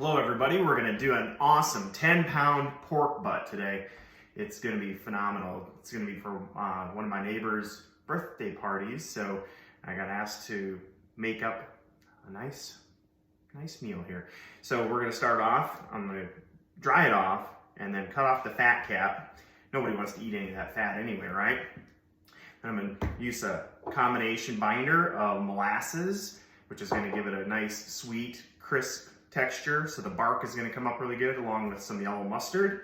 Hello everybody, we're going to do an awesome 10-pound pork butt today. It's going to be phenomenal. It's going to be for one of my neighbor's birthday parties, so I got asked to make up a nice meal here. So we're going to start off, I'm going to dry it off and then cut off the fat cap. Nobody wants to eat any of that fat anyway, right? I'm going to use a combination binder of molasses, which is going to give it a nice, sweet, crisp texture. So the bark is going to come up really good along with some yellow mustard.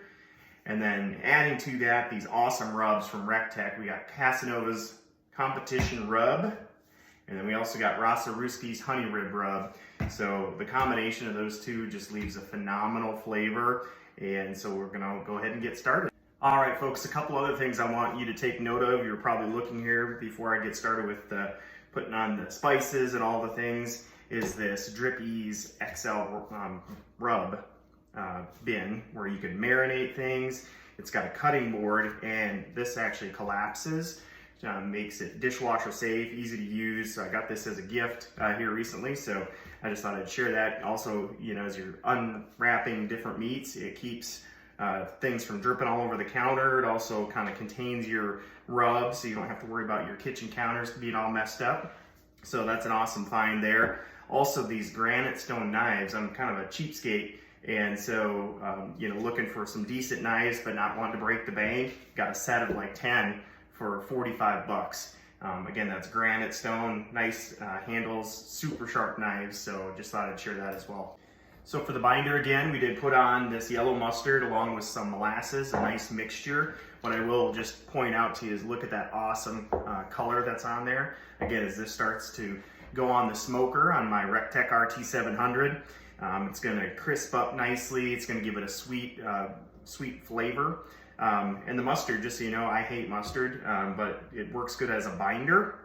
And then adding to that, these awesome rubs from Recteq. We got Casanovas competition rub. And then we also got Rossarooskis honey rib rub. So the combination of those two just leaves a phenomenal flavor. And so we're going to go ahead and get started. All right, folks, a couple other things I want you to take note of. You're probably looking here before I get started with putting on the spices and all the things, is this Drip Ease XL rub bin where you can marinate things. It's got a cutting board and this actually collapses, makes it dishwasher safe, easy to use. So I got this as a gift here recently, so I just thought I'd share that. Also, you know, as you're unwrapping different meats, it keeps things from dripping all over the counter. It also kind of contains your rub, so you don't have to worry about your kitchen counters being all messed up. So that's an awesome find there. Also, these granite stone knives, I'm kind of a cheapskate, and so, you know, looking for some decent knives, but not wanting to break the bank. Got a set of like 10 for 45 bucks. Again, that's granite stone, nice handles, super sharp knives, so just thought I'd share that as well. So for the binder, again, we did put on this yellow mustard along with some molasses, a nice mixture. What I will just point out to you is look at that awesome color that's on there. Again, as this starts to go on the smoker on my Recteq RT700, it's going to crisp up nicely. It's going to give it a sweet flavor. And the mustard, just so you know, I hate mustard, but it works good as a binder,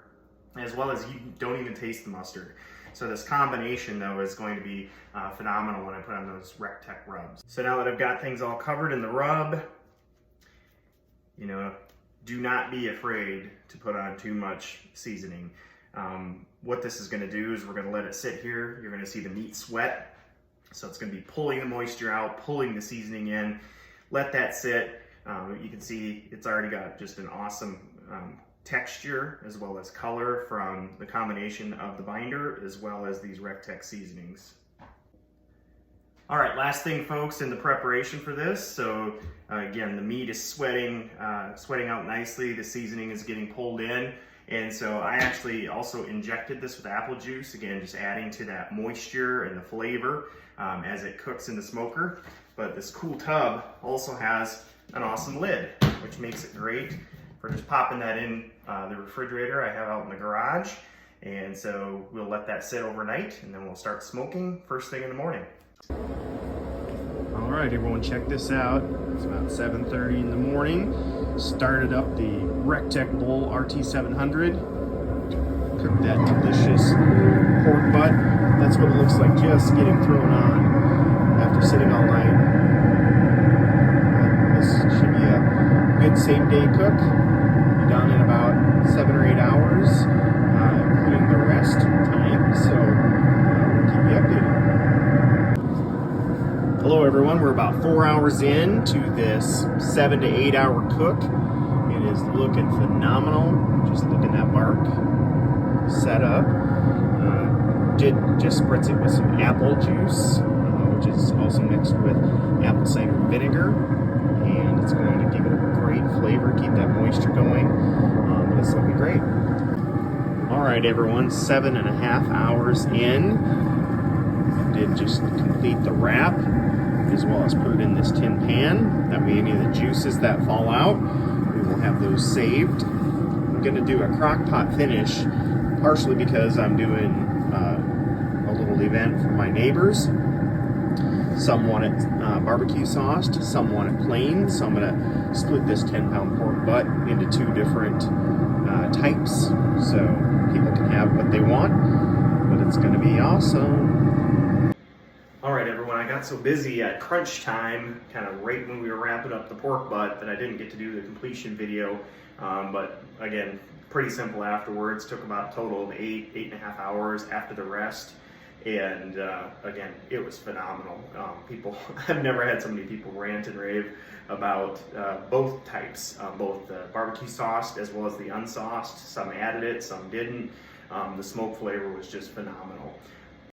as well as you don't even taste the mustard. So this combination, though, is going to be phenomenal when I put on those Recteq rubs. So now that I've got things all covered in the rub, you know, do not be afraid to put on too much seasoning. What this is going to do is we're going to let it sit here. You're going to see the meat sweat. So it's going to be pulling the moisture out, pulling the seasoning in. Let that sit. You can see it's already got just an awesome texture as well as color from the combination of the binder as well as these Recteq seasonings. All right, last thing, folks, in the preparation for this. So again, the meat is sweating out nicely. The seasoning is getting pulled in. And so I actually also injected this with apple juice, again, just adding to that moisture and the flavor as it cooks in the smoker. But this cool tub also has an awesome lid, which makes it great for just popping that in the refrigerator I have out in the garage. And so we'll let that sit overnight and then we'll start smoking first thing in the morning. All right, everyone, check this out. It's about 7:30 in the morning. Started up the Recteq RT700. Cooked that delicious pork butt. That's what it looks like just getting thrown on after sitting all night. This should be a good same day cook. Be done in about 7 or 8 hours, including the rest time. So we'll keep you updated. Hello everyone, we're about 4 hours in to this 7 to 8 hour cook. It is looking phenomenal. Just looking at bark set up. Did just spritz it with some apple juice, which is also mixed with apple cider vinegar. And it's going to give it a great flavor, keep that moisture going. It's looking great. All right everyone, 7.5 hours in. Did just complete the wrap, as well as put it in this tin pan. That way any of the juices that fall out, we will have those saved. I'm going to do a crock pot finish, partially because I'm doing a little event for my neighbors. Some want it barbecue sauced, some want it plain, so I'm going to split this 10-pound pork butt into 2 different types, so people can have what they want, but it's going to be awesome. All right, everyone, I got so busy at crunch time, kind of right when we were wrapping up the pork butt, that I didn't get to do the completion video, but again, pretty simple afterwards. Took about a total of 8.5 hours after the rest. And again, it was phenomenal. I've never had so many people rant and rave about both types, both the barbecue sauced as well as the unsauced. Some added it, some didn't. The smoke flavor was just phenomenal.